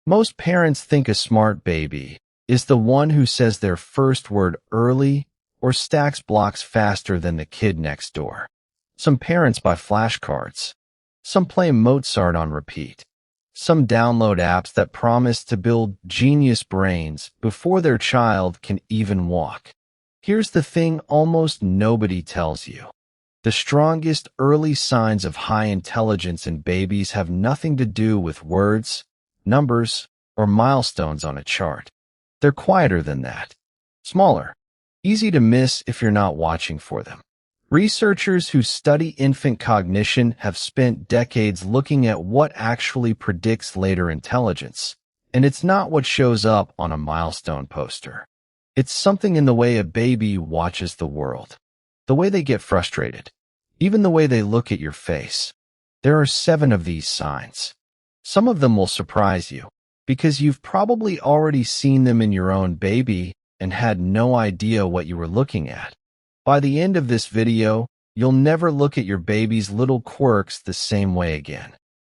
Most parents think a smart baby is the one who says their first word early or stacks blocks faster than the kid next door. Some parents buy flashcards. Some play Mozart on repeat. Some download apps that promise to build genius brains before their child can even walk. Here's the thing almost nobody tells you. The strongest early signs of high intelligence in babies have nothing to do with words, numbers, or milestones on a chart. They're quieter than that. Smaller. Easy to miss if you're not watching for them. Researchers who study infant cognition have spent decades looking at what actually predicts later intelligence, and it's not what shows up on a milestone poster. It's something in the way a baby watches the world, the way they get frustrated, even the way they look at your face. There are 7 of these signs. Some of them will surprise you, because you've probably already seen them in your own baby and had no idea what you were looking at. By the end of this video, you'll never look at your baby's little quirks the same way again.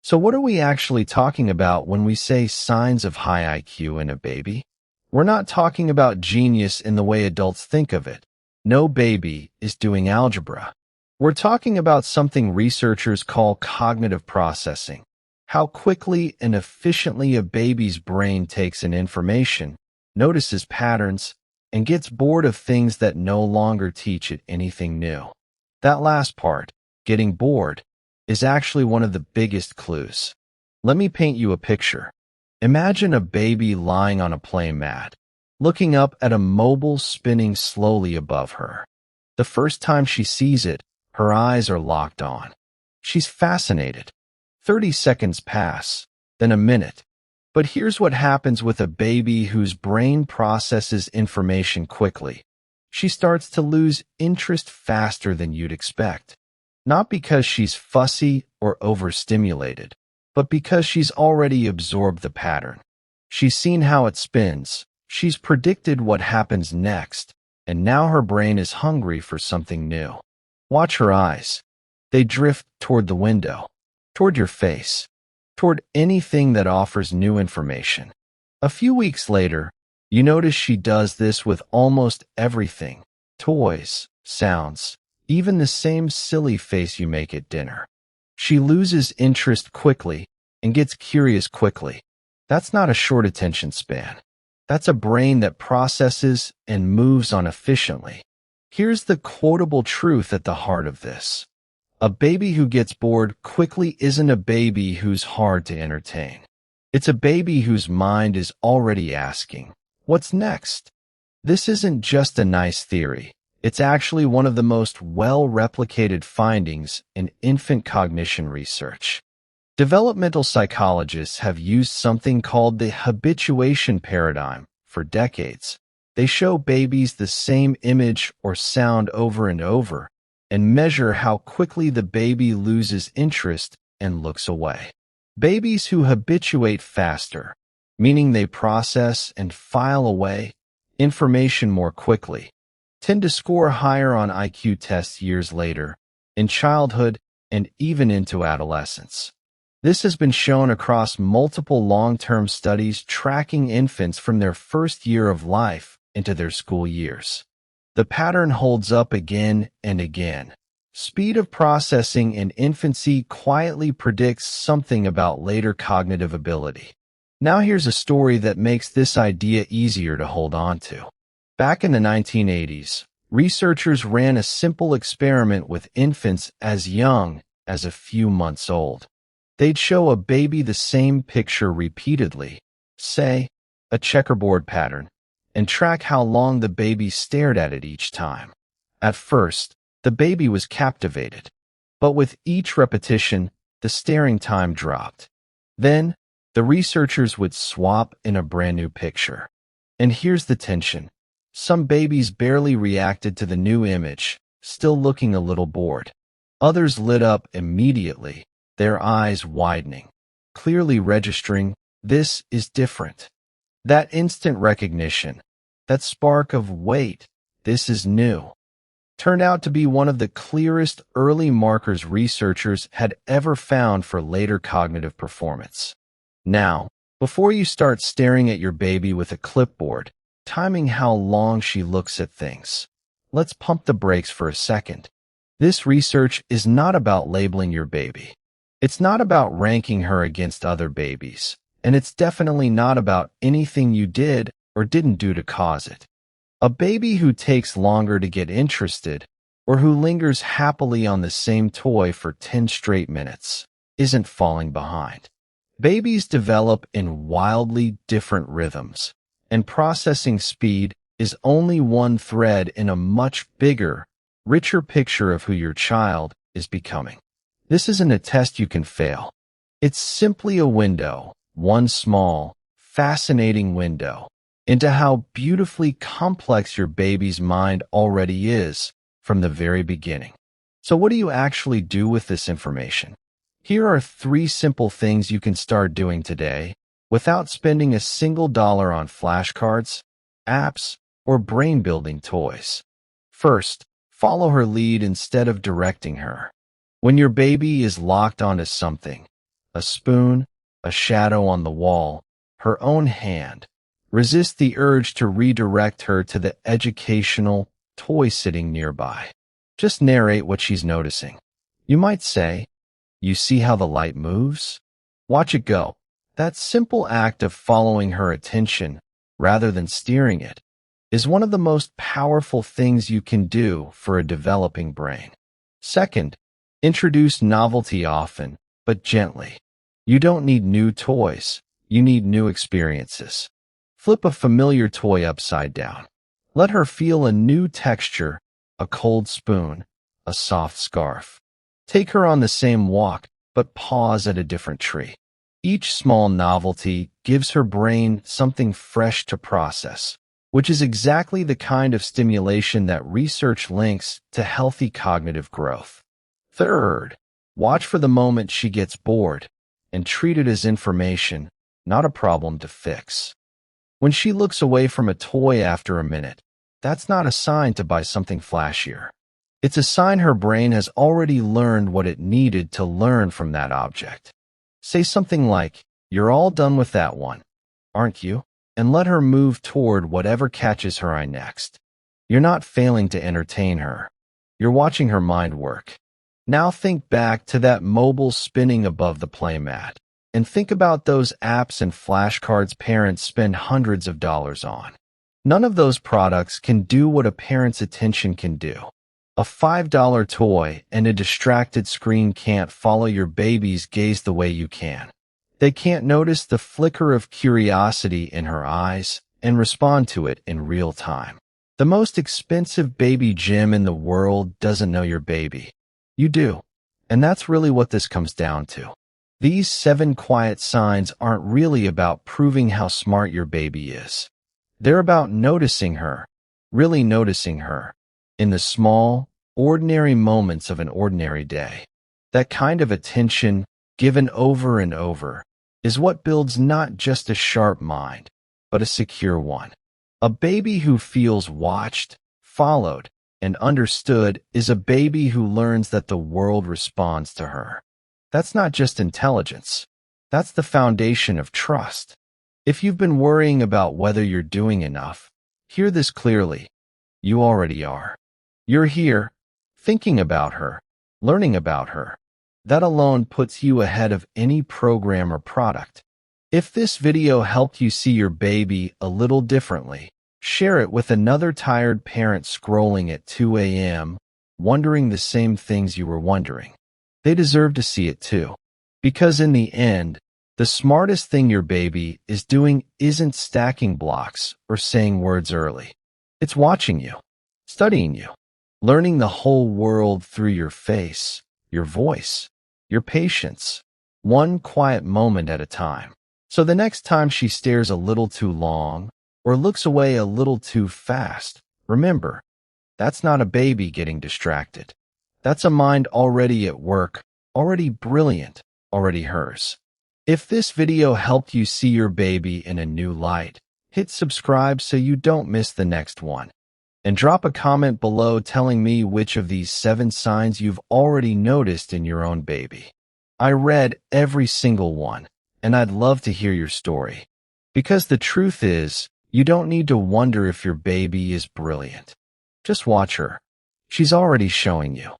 So what are we actually talking about when we say signs of high IQ in a baby? We're not talking about genius in the way adults think of it. No baby is doing algebra. We're talking about something researchers call cognitive processing. How quickly and efficiently a baby's brain takes in information, notices patterns, and gets bored of things that no longer teach it anything new. That last part, getting bored, is actually one of the biggest clues. Let me paint you a picture. Imagine a baby lying on a play mat, looking up at a mobile spinning slowly above her. The first time she sees it, her eyes are locked on. She's fascinated. 30 seconds pass, then a minute. But here's what happens with a baby whose brain processes information quickly. She starts to lose interest faster than you'd expect. Not because she's fussy or overstimulated, but because she's already absorbed the pattern. She's seen how it spins, she's predicted what happens next, and now her brain is hungry for something new. Watch her eyes. They drift toward the window, toward your face, toward anything that offers new information. A few weeks later, you notice she does this with almost everything. Toys, sounds, even the same silly face you make at dinner. She loses interest quickly and gets curious quickly. That's not a short attention span. That's a brain that processes and moves on efficiently. Here's the quotable truth at the heart of this. A baby who gets bored quickly isn't a baby who's hard to entertain. It's a baby whose mind is already asking, what's next? This isn't just a nice theory. It's actually one of the most well-replicated findings in infant cognition research. Developmental psychologists have used something called the habituation paradigm for decades. They show babies the same image or sound over and over and measure how quickly the baby loses interest and looks away. Babies who habituate faster, meaning they process and file away information more quickly, tend to score higher on IQ tests years later, in childhood, and even into adolescence. This has been shown across multiple long-term studies tracking infants from their first year of life into their school years. The pattern holds up again and again. Speed of processing in infancy quietly predicts something about later cognitive ability. Now here's a story that makes this idea easier to hold on to. Back in the 1980s, researchers ran a simple experiment with infants as young as a few months old. They'd show a baby the same picture repeatedly, say, a checkerboard pattern, and track how long the baby stared at it each time. At first, the baby was captivated, but with each repetition, the staring time dropped. Then, the researchers would swap in a brand new picture. And here's the tension. Some babies barely reacted to the new image, still looking a little bored. Others lit up immediately, their eyes widening, clearly registering, this is different. That instant recognition, that spark of wait, this is new, turned out to be one of the clearest early markers researchers had ever found for later cognitive performance. Now, Before you start staring at your baby with a clipboard, timing how long she looks at things, let's pump the brakes for a second. This research is not about labeling your baby. It's not about ranking her against other babies, and it's definitely not about anything you did or didn't do to cause it. A baby who takes longer to get interested or who lingers happily on the same toy for 10 straight minutes isn't falling behind. Babies develop in wildly different rhythms, and processing speed is only one thread in a much bigger, richer picture of who your child is becoming. This isn't a test you can fail. It's simply a window, one small, fascinating window, into how beautifully complex your baby's mind already is from the very beginning. So what do you actually do with this information? Here are 3 simple things you can start doing today without spending a single dollar on flashcards, apps, or brain-building toys. First, follow her lead instead of directing her. When your baby is locked onto something, a spoon, a shadow on the wall, her own hand, resist the urge to redirect her to the educational toy sitting nearby. Just narrate what she's noticing. You might say, "You see how the light moves?" Watch it go. That simple act of following her attention, rather than steering it, is one of the most powerful things you can do for a developing brain. Second, introduce novelty often, but gently. You don't need new toys. You need new experiences. Flip a familiar toy upside down. Let her feel a new texture, a cold spoon, a soft scarf. Take her on the same walk, but pause at a different tree. Each small novelty gives her brain something fresh to process, which is exactly the kind of stimulation that research links to healthy cognitive growth. Third, watch for the moment she gets bored and treat it as information, not a problem to fix. When she looks away from a toy after a minute, that's not a sign to buy something flashier. It's a sign her brain has already learned what it needed to learn from that object. Say something like, "You're all done with that one, aren't you?" And let her move toward whatever catches her eye next. You're not failing to entertain her. You're watching her mind work. Now think back to that mobile spinning above the playmat, and think about those apps and flashcards parents spend hundreds of dollars on. None of those products can do what a parent's attention can do. A $5 toy and a distracted screen can't follow your baby's gaze the way you can. They can't notice the flicker of curiosity in her eyes and respond to it in real time. The most expensive baby gym in the world doesn't know your baby. You do. And that's really what this comes down to. These 7 quiet signs aren't really about proving how smart your baby is. They're about noticing her, really noticing her, in the small, ordinary moments of an ordinary day. That kind of attention, given over and over, is what builds not just a sharp mind, but a secure one. A baby who feels watched, followed, and understood is a baby who learns that the world responds to her. That's not just intelligence. That's the foundation of trust. If you've been worrying about whether you're doing enough, hear this clearly. You already are. You're here, thinking about her, learning about her. That alone puts you ahead of any program or product. If this video helped you see your baby a little differently, share it with another tired parent scrolling at 2 a.m., wondering the same things you were wondering. They deserve to see it too. Because in the end, the smartest thing your baby is doing isn't stacking blocks or saying words early. It's watching you, studying you, learning the whole world through your face, your voice, your patience, one quiet moment at a time. So the next time she stares a little too long or looks away a little too fast, remember, that's not a baby getting distracted. That's a mind already at work, already brilliant, already hers. If this video helped you see your baby in a new light, hit subscribe so you don't miss the next one. And drop a comment below telling me which of these 7 signs you've already noticed in your own baby. I read every single one, and I'd love to hear your story. Because the truth is, you don't need to wonder if your baby is brilliant. Just watch her. She's already showing you.